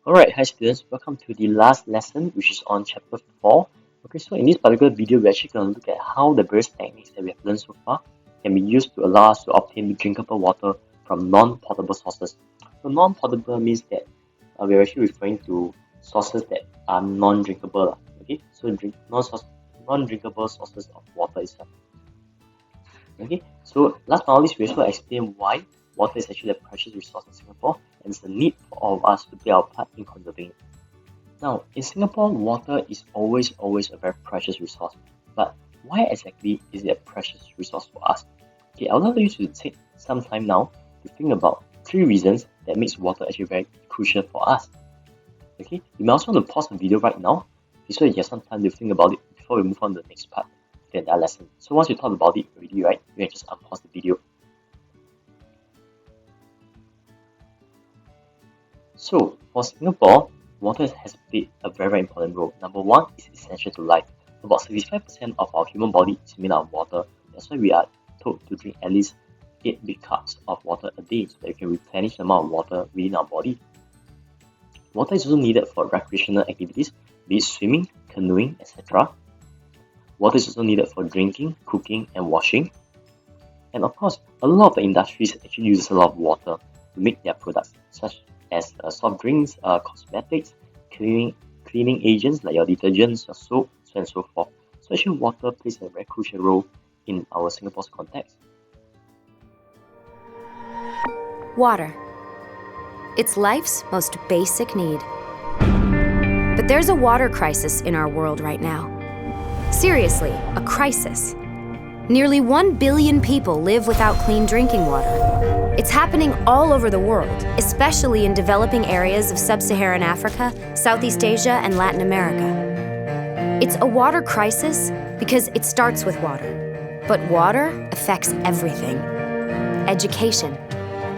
Alright, hi students, welcome to the last lesson, which is on chapter 4. Okay, so in this particular video, we're actually going to look at how the various techniques that we have learned so far can be used to allow us to obtain drinkable water from non-potable sources. So non-potable means that we're actually referring to sources that are non-drinkable. Okay, so non-drinkable sources of water itself. Okay, so last but not least, we also explain why water is actually a precious resource in Singapore and it's the need for all of us to play our part in conserving it. Now, in Singapore, water is always a very precious resource. But why exactly is it a precious resource for us? Okay, I would like you to take some time now to think about 3 reasons that makes water actually very crucial for us. Okay, you may also want to pause the video right now so you have some time to think about it before we move on to the next part of the entire lesson. So once you thought about it already, right, you can just unpause the video. So, for Singapore, water has played a very important role. Number one, it's essential to life. About 65% of our human body is made out of water. That's why we are told to drink at least 8 big cups of water a day so that we can replenish the amount of water within our body. Water is also needed for recreational activities, be it swimming, canoeing, etc. Water is also needed for drinking, cooking, and washing. And of course, a lot of the industries actually uses a lot of water to make their products, such as soft drinks, cosmetics, cleaning agents like your detergents, your soap, so on and so forth. So actually water plays a very crucial role in our Singapore's context. Water. It's life's most basic need. But there's a water crisis in our world right now. Seriously, a crisis. Nearly 1 billion people live without clean drinking water. It's happening all over the world, especially in developing areas of sub-Saharan Africa, Southeast Asia, and Latin America. It's a water crisis because it starts with water. But water affects everything. Education,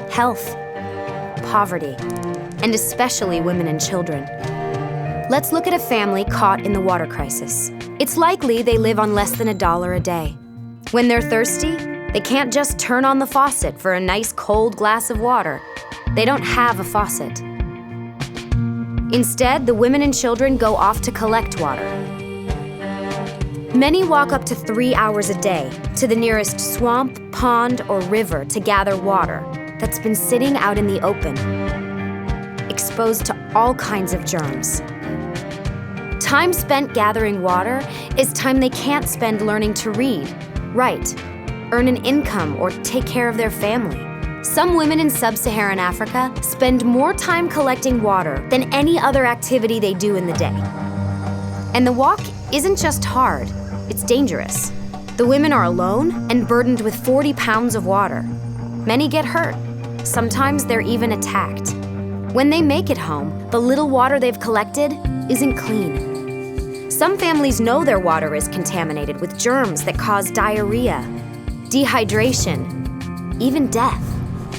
health, poverty, and especially women and children. Let's look at a family caught in the water crisis. It's likely they live on less than $1 a day. When they're thirsty, they can't just turn on the faucet for a nice cold glass of water. They don't have a faucet. Instead, the women and children go off to collect water. Many walk up to 3 hours a day to the nearest swamp, pond, or river to gather water that's been sitting out in the open, exposed to all kinds of germs. Time spent gathering water is time they can't spend learning to read, write, earn an income, or take care of their family. Some women in sub-Saharan Africa spend more time collecting water than any other activity they do in the day. And the walk isn't just hard, it's dangerous. The women are alone and burdened with 40 pounds of water. Many get hurt. Sometimes they're even attacked. When they make it home, the little water they've collected isn't clean. Some families know their water is contaminated with germs that cause diarrhea, dehydration, even death.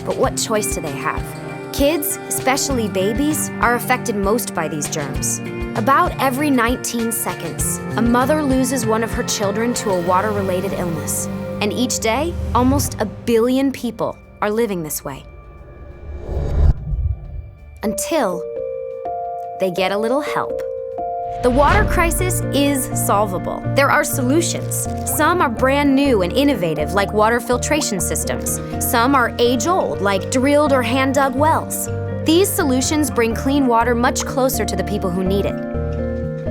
But what choice do they have? Kids, especially babies, are affected most by these germs. About every 19 seconds, a mother loses one of her children to a water-related illness. And each day, almost 1 billion people are living this way. Until they get a little help. The water crisis is solvable. There are solutions. Some are brand new and innovative, like water filtration systems. Some are age-old, like drilled or hand-dug wells. These solutions bring clean water much closer to the people who need it.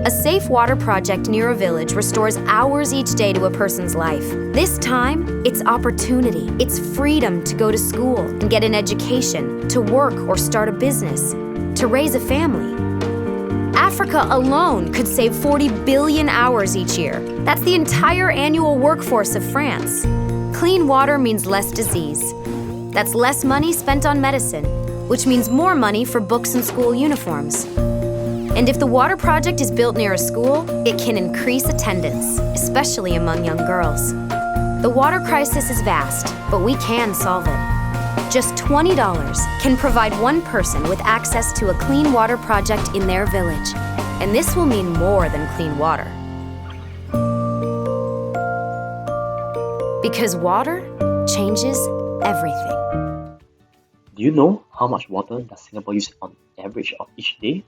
A safe water project near a village restores hours each day to a person's life. This time, it's opportunity. It's freedom to go to school and get an education, to work or start a business, to raise a family. Africa alone could save 40 billion hours each year. That's the entire annual workforce of France. Clean water means less disease. That's less money spent on medicine, which means more money for books and school uniforms. And if the water project is built near a school, it can increase attendance, especially among young girls. The water crisis is vast, but we can solve it. Just $20 can provide one person with access to a clean water project in their village. And this will mean more than clean water. Because water changes everything. Do you know how much water does Singapore use on average of each day?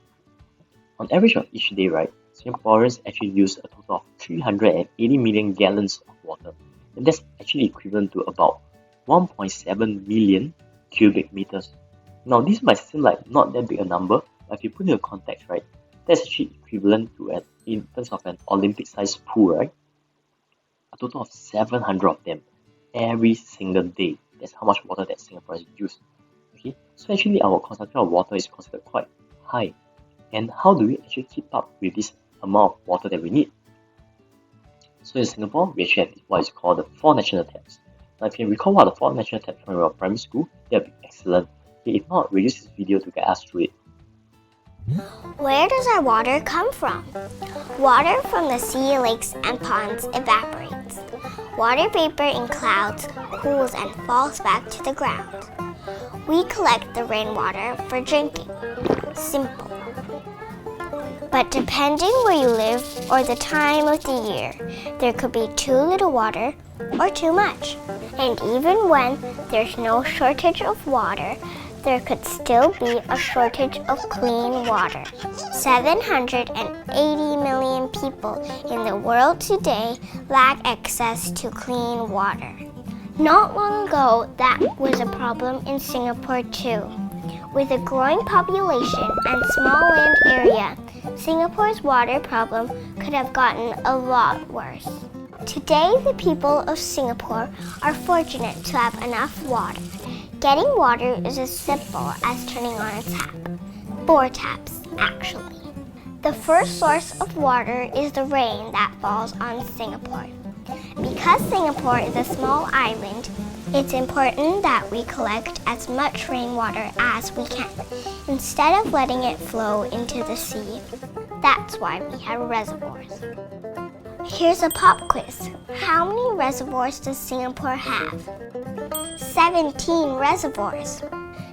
On average of each day, right, Singaporeans actually use a total of 380 million gallons of water. And that's actually equivalent to about 1.7 million cubic meters. Now, this might seem like not that big a number, but if you put it in context, right, that's actually equivalent to, in terms of an Olympic-sized pool, right, a total of 700 of them every single day. That's how much water that Singaporeans use. Okay, so actually our consumption of water is considered quite high. And how do we actually keep up with this amount of water that we need? So in Singapore, we actually have what is called the 4 national taps. Now, if you can recall what the 4 national taps from your primary school, that would be excellent. Okay, if not, we'll use this video to guide us through it. Where does our water come from? Water from the sea, lakes, and ponds evaporates. Water vapor in clouds cools and falls back to the ground. We collect the rainwater for drinking. Simple. But depending where you live or the time of the year, there could be too little water or too much. And even when there's no shortage of water, there could still be a shortage of clean water. 780 million people in the world today lack access to clean water. Not long ago, that was a problem in Singapore too. With a growing population and small land area, Singapore's water problem could have gotten a lot worse. Today, the people of Singapore are fortunate to have enough water. Getting water is as simple as turning on a tap. 4 taps, actually. The first source of water is the rain that falls on Singapore. Because Singapore is a small island, it's important that we collect as much rainwater as we can, instead of letting it flow into the sea. That's why we have reservoirs. Here's a pop quiz. How many reservoirs does Singapore have? 17 reservoirs.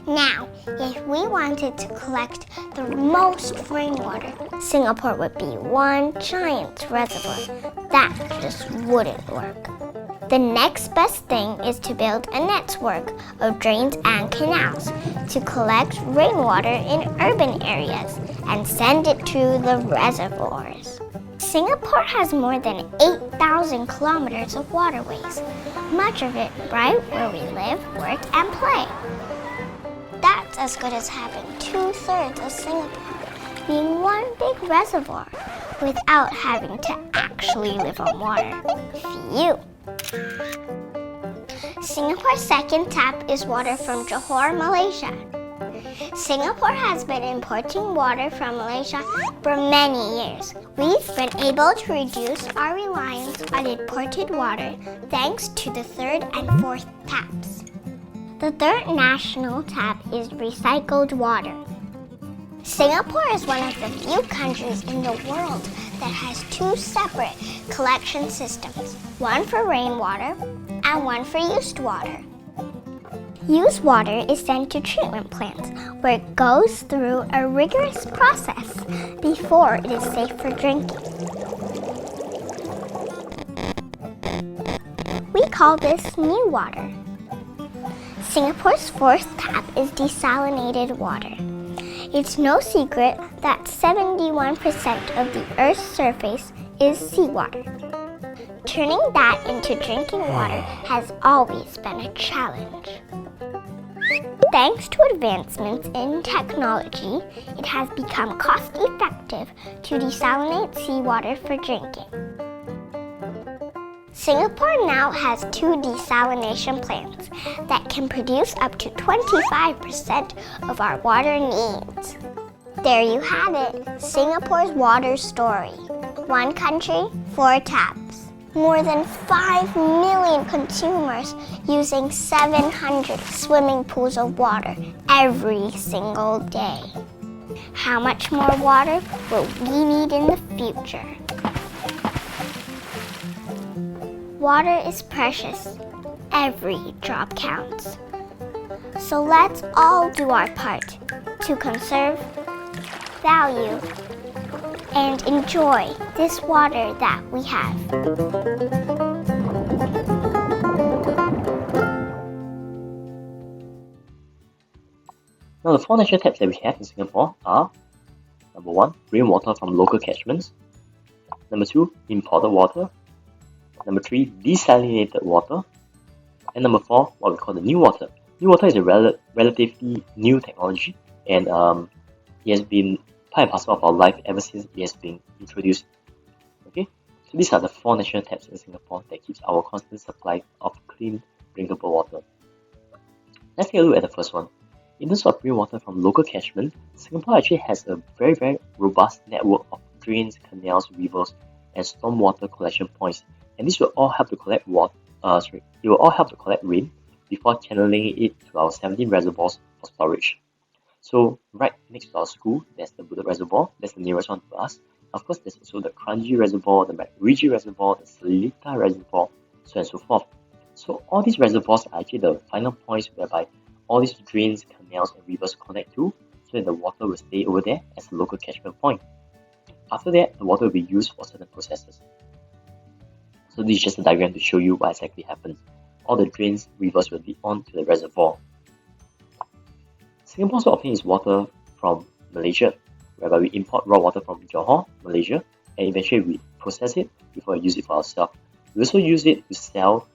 Now, if we wanted to collect the most rainwater, Singapore would be one giant reservoir. That just wouldn't work. The next best thing is to build a network of drains and canals to collect rainwater in urban areas and send it to the reservoirs. Singapore has more than 8,000 kilometers of waterways, much of it right where we live, work, and play. That's as good as having 2/3 of Singapore being one big reservoir without having to actually live on water. Phew! Singapore's second tap is water from Johor, Malaysia. Singapore has been importing water from Malaysia for many years. We've been able to reduce our reliance on imported water thanks to the 3rd and 4th taps. The 3rd national tap is recycled water. Singapore is one of the few countries in the world that has 2 separate collection systems, one for rainwater and one for used water. Used water is sent to treatment plants where it goes through a rigorous process before it is safe for drinking. We call this new water. Singapore's 4th tap is desalinated water. It's no secret that 71% of the Earth's surface is seawater. Turning that into drinking water has always been a challenge. Thanks to advancements in technology, it has become cost-effective to desalinate seawater for drinking. Singapore now has 2 desalination plants that can produce up to 25% of our water needs. There you have it, Singapore's water story. 1 country, 4 taps. More than 5 million consumers using 700 swimming pools of water every single day. How much more water will we need in the future? Water is precious. Every drop counts. So let's all do our part to conserve, value, and enjoy this water that we have. the four natural taps that we have in Singapore are: number 1, rainwater from local catchments; number 2, imported water; number 3, desalinated water; and number 4, what we call the new water. New water is a relatively new technology, and it has been part and parcel of our life ever since it has been introduced. Okay, so these are the 4 national taps in Singapore that keeps our constant supply of clean, drinkable water. Let's take a look at the first one. In terms of rainwater from local catchment, Singapore actually has a very robust network of drains, canals, rivers, and stormwater collection points, and this will all help to collect it will all help to collect rain before channeling it to our 17 reservoirs for storage. So right next to our school, there's the Bedok Reservoir. That's the nearest one to us. Of course, there's also the Kranji Reservoir, the MacRitchie Reservoir, the Seletar Reservoir, so on and so forth. So all these reservoirs are actually the final points whereby all these drains, canals, and rivers connect to, so that the water will stay over there as a local catchment point. After that, the water will be used for certain processes. So this is just a diagram to show you what exactly happens. All the drains, rivers will be onto the reservoir. Singapore also obtains water from Malaysia, whereby we import raw water from Johor, Malaysia, and eventually we process it before we use it for ourselves. We also use it to sell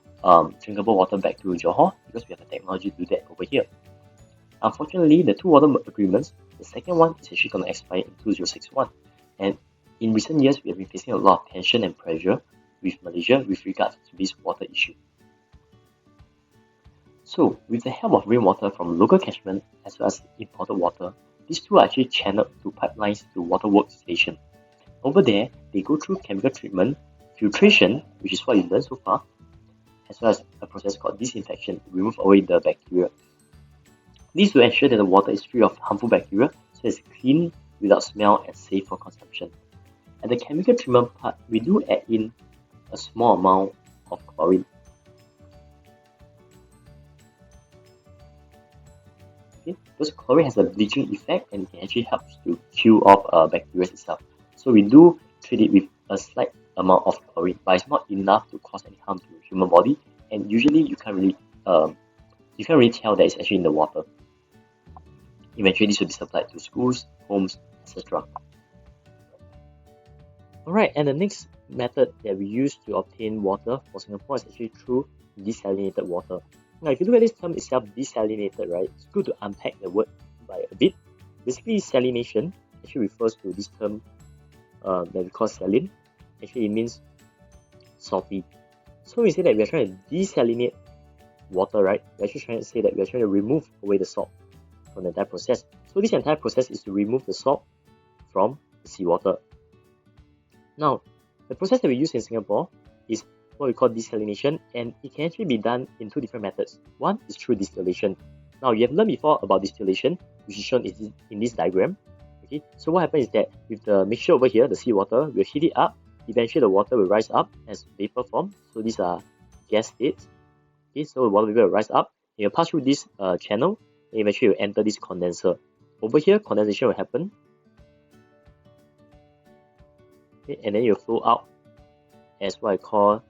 drinkable water back to Johor because we have the technology to do that over here. Unfortunately, the two water agreements, the second one is actually going to expire in 2061, and in recent years we have been facing a lot of tension and pressure with Malaysia with regards to this water issue. So, with the help of rainwater from local catchment as well as imported water, these two are actually channeled through pipelines to waterworks station. Over there, they go through chemical treatment, filtration, which is what you've learned so far, as well as a process called disinfection to remove away the bacteria. This will ensure that the water is free of harmful bacteria, so it's clean, without smell, and safe for consumption. At the chemical treatment part, we do add in a small amount of chlorine. Okay, because chlorine has a bleaching effect and it actually helps to kill off bacteria itself. So we do treat it with a slight amount of chlorine, but it's not enough to cause any harm to the human body, and usually you can't really tell that it's actually in the water. Eventually this will be supplied to schools, homes, etc. Alright, and the next method that we use to obtain water for Singapore is actually through desalinated water. Now, if you look at this term itself, desalinated, right, it's good to unpack the word by a bit. Basically, salination actually refers to this term that we call saline. Actually, it means salty. So we say that we are trying to desalinate water, right? We're actually trying to say that we are trying to remove away the salt from the entire process. So this entire process is to remove the salt from the seawater. Now, the process that we use in Singapore is what we call desalination, and it can actually be done in two different methods. One is through distillation. Now, you have learned before about distillation, which is shown in this diagram. Okay, so what happens is that with the mixture over here, the seawater, we'll heat it up. Eventually, the water will rise up as vapor form. So these are gas states. Okay, so the water vapor will rise up. It will pass through this channel, and eventually it will enter this condenser. Over here, condensation will happen. Okay, and then it will flow out as what I call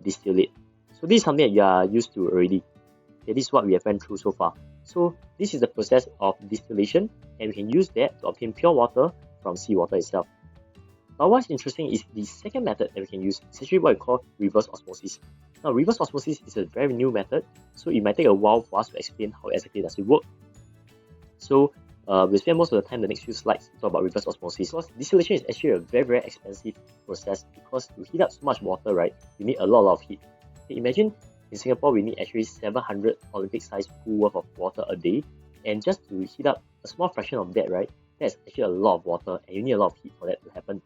distillate. So this is something that you are used to already. Okay, this is what we have went through so far. So this is the process of distillation, and we can use that to obtain pure water from seawater itself. Now, what's interesting is the second method that we can use is actually what we call reverse osmosis. Now, reverse osmosis is a very new method, so it might take a while for us to explain how exactly does it work. So we'll spend most of the time in the next few slides to talk about reverse osmosis. Because distillation is actually a very expensive process, because to heat up so much water, right, you need a lot of heat. Okay, imagine in Singapore we need actually 700 Olympic-sized pool worth of water a day, and just to heat up a small fraction of that, right, that's actually a lot of water, and you need a lot of heat for that to happen.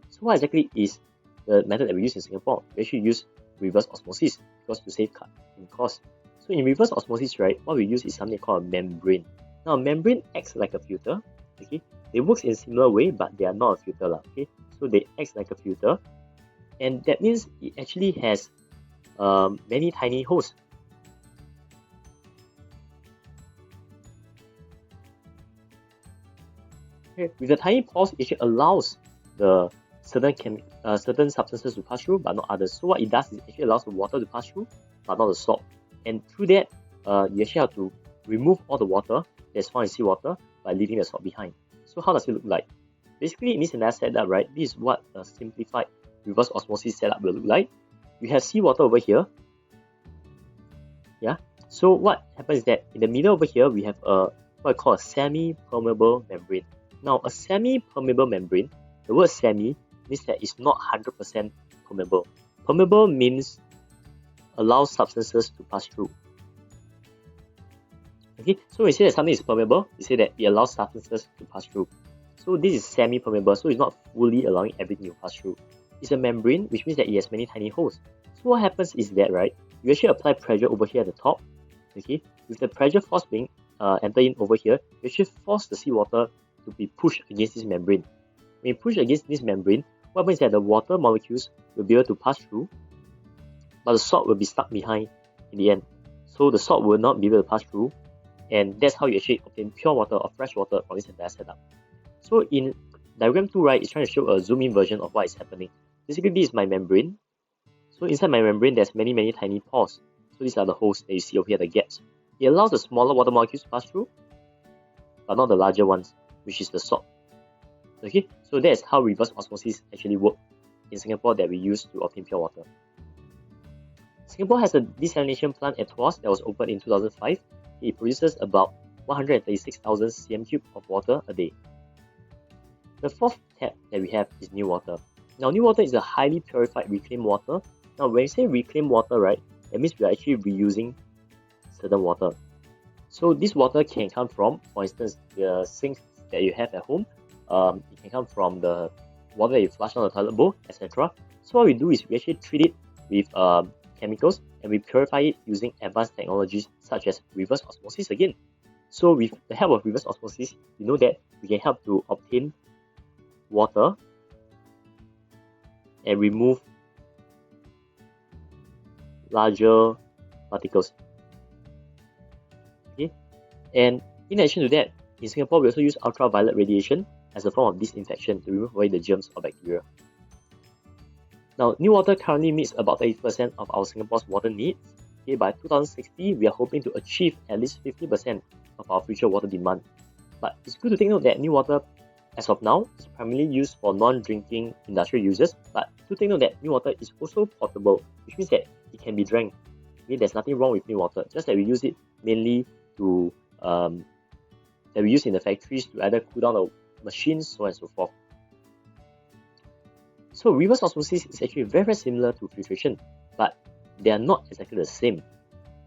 So what exactly is the method that we use in Singapore? We actually use reverse osmosis because to save in cost. So in reverse osmosis, right, what we use is something called a membrane. Now, a membrane acts like a filter. Okay, it works in a similar way, but they are not a filter, okay. So they act like a filter, and that means it actually has many tiny holes. Okay, with the tiny pores, it actually allows the certain substances to pass through, but not others. So what it does is it actually allows the water to pass through, but not the salt. And through that, you actually have to remove all the water that's found in seawater by leaving the salt behind. So how does it look like? Basically, in this entire setup, right, this is what a simplified reverse osmosis setup will look like. You have seawater over here. Yeah. So what happens is that in the middle over here, we have a what I call a semi-permeable membrane. Now, a semi-permeable membrane, the word semi means that it's not 100% permeable. Permeable means allows substances to pass through. Okay, so when we say that something is permeable, we say that it allows substances to pass through. So this is semi-permeable, so it's not fully allowing everything to pass through. It's a membrane, which means that it has many tiny holes. So what happens is that, right, you actually apply pressure over here at the top. Okay, with the pressure force being enter in over here, you actually force the seawater to be pushed against this membrane. When you push against this membrane, what happens is that the water molecules will be able to pass through, but the salt will be stuck behind in the end. So the salt will not be able to pass through, and that's how you actually obtain pure water or fresh water from this entire setup. So in diagram 2, right, it's trying to show a zoom in version of what is happening. Basically, this is my membrane. So inside my membrane, there's many tiny pores. So these are the holes that you see over here, the gaps. It allows the smaller water molecules to pass through, but not the larger ones, which is the salt. Okay, so that's how reverse osmosis actually works in Singapore that we use to obtain pure water. Singapore has a desalination plant at Tuas that was opened in 2005. It produces about 136,000 cm3 of water a day. The fourth tab that we have is NEWater. Now, NEWater is a highly purified reclaimed water. Now, when you say reclaimed water, right, that means we are actually reusing certain water. So this water can come from, for instance, the sinks that you have at home. It can come from the water that you flush down the toilet bowl, etc. So what we do is we actually treat it with chemicals and we purify it using advanced technologies such as reverse osmosis again. So with the help of reverse osmosis, you know that we can help to obtain water and remove larger particles. Okay, and in addition to that, in Singapore we also use ultraviolet radiation as a form of disinfection to remove away the germs or bacteria. Now, NEWater currently meets about 30% of our Singapore's water needs. Okay, by 2060, we are hoping to achieve at least 50% of our future water demand. But it's good to take note that NEWater, as of now, is primarily used for non-drinking industrial users. But to take note that NEWater is also portable, which means that it can be drank. Okay, there's nothing wrong with NEWater, just that we use it mainly to that we use in the factories to either cool down the machines, so on and so forth. So reverse osmosis is actually very similar to filtration, but they are not exactly the same.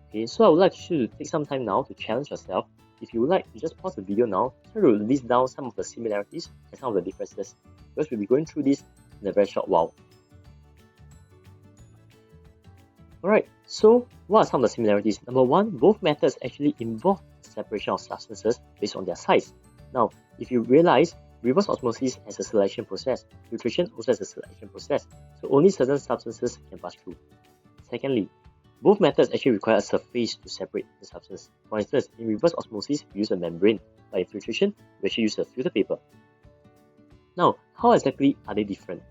Okay, so I would like you to take some time now to challenge yourself. If you would like, you just pause the video now, try to list down some of the similarities and some of the differences, because we'll be going through this in a very short while. Alright, so what are some of the similarities? Number one, both methods actually involve separation of substances based on their size. Now, if you realize, reverse osmosis has a selection process. Filtration also has a selection process. So only certain substances can pass through. Secondly, both methods actually require a surface to separate the substance. For instance, in reverse osmosis, we use a membrane, but in filtration, we actually use a filter paper. Now, how exactly are they different?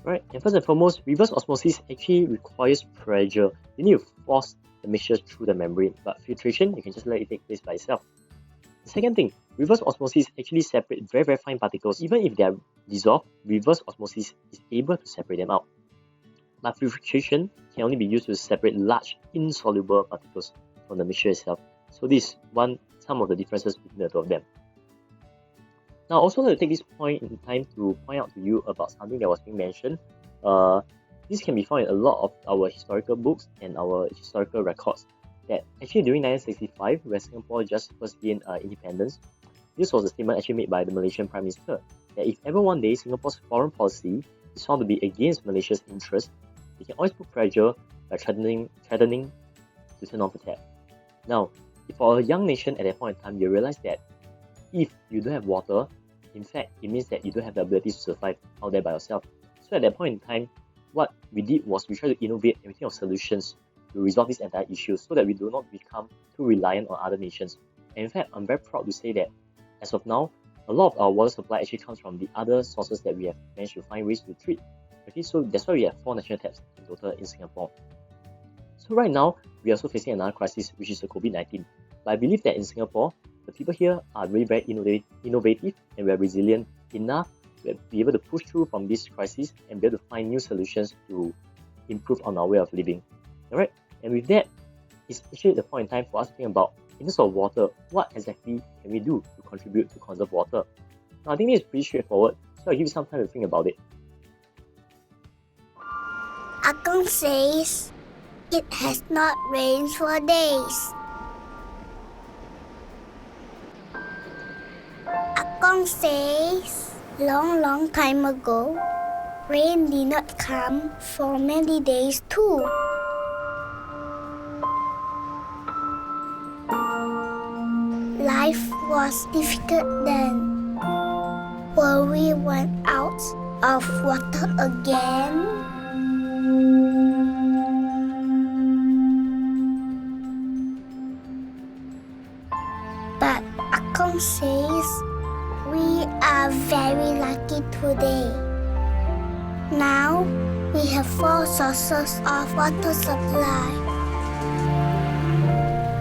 Right, and first and foremost, reverse osmosis actually requires pressure. You need to force the mixture through the membrane, but filtration, you can just let it take place by itself. The second thing, reverse osmosis actually separates very fine particles. Even if they are dissolved, reverse osmosis is able to separate them out. But filtration can only be used to separate large insoluble particles from the mixture itself. So this is some of the differences between the two of them. Now, also to take this point in time to point out to you about something that was being mentioned. This can be found in a lot of our historical books and our historical records. That actually during 1965, when Singapore just first gained independence, this was a statement actually made by the Malaysian Prime Minister that if ever one day Singapore's foreign policy is found to be against Malaysia's interests, they can always put pressure by threatening to turn off the tap. Now, for a young nation at that point in time, you realize that if you don't have water, in fact, it means that you don't have the ability to survive out there by yourself. So at that point in time, what we did was we tried to innovate and think of solutions to resolve this entire issue so that we do not become too reliant on other nations. And in fact, I'm very proud to say that as of now, a lot of our water supply actually comes from the other sources that we have managed to find ways to treat. Okay, so that's why we have 4 national taps in total in Singapore. So right now, we are also facing another crisis, which is the COVID-19. But I believe that in Singapore, the people here are really very innovative and we're resilient enough to be able to push through from this crisis and be able to find new solutions to improve on our way of living. Alright, and with that, it's actually the point in time for us to think about, in terms of water, what exactly can we do to contribute to conserve water? Now, I think this is pretty straightforward, so I'll give you some time to think about it. Akong says it has not rained for days. Akong says long time ago, rain did not come for many days too. Life was difficult then. Will we run out of water again? But Akong says we are very lucky today. Now we have 4 sources of water supply.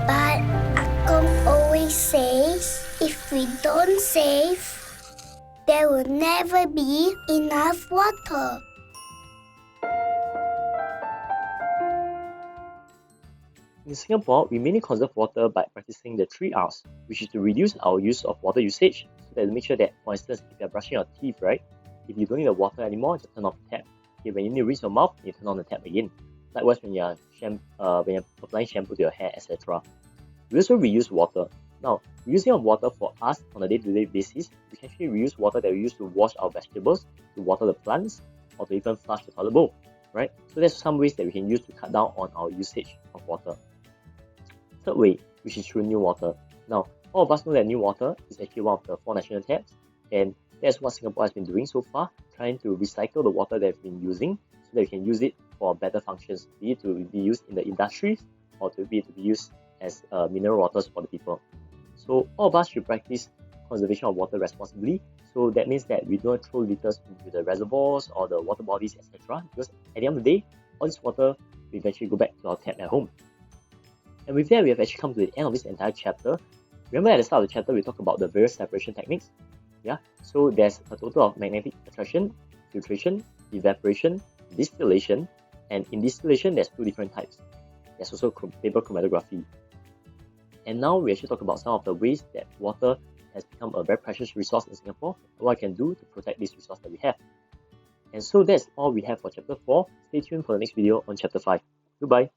But Akong always says if we don't save, there will never be enough water. In Singapore, we mainly conserve water by practicing the 3 R's, which is to reduce our use of water usage, so that to make sure that, for instance, if you're brushing your teeth, right, if you don't need the water anymore, just turn off the tap. Okay, when you need to rinse your mouth, you turn on the tap again. Likewise, when you're applying shampoo to your hair, etc. We also reuse water. Now, reusing of water for us on a day-to-day basis, we can actually reuse water that we use to wash our vegetables, to water the plants, or to even flush the toilet bowl, right? So there's some ways that we can use to cut down on our usage of water. Third way, which is through new water. Now, all of us know that new water is actually one of the 4 national taps, and that's what Singapore has been doing so far, trying to recycle the water that we've been using so that we can use it for better functions, be it to be used in the industries or to be used as mineral waters for the people. So all of us should practice conservation of water responsibly. So that means that we don't throw litters into the reservoirs or the water bodies, etc. Because at the end of the day, all this water will eventually go back to our tap at home. And with that, we have actually come to the end of this entire chapter. Remember at the start of the chapter, we talked about the various separation techniques. Yeah, so there's a total of magnetic attraction, filtration, evaporation, distillation, and in distillation, there's 2 different types. There's also paper chromatography. And now we actually talk about some of the ways that water has become a very precious resource in Singapore, and what I can do to protect this resource that we have. And so that's all we have for chapter 4. Stay tuned for the next video on chapter 5. Goodbye.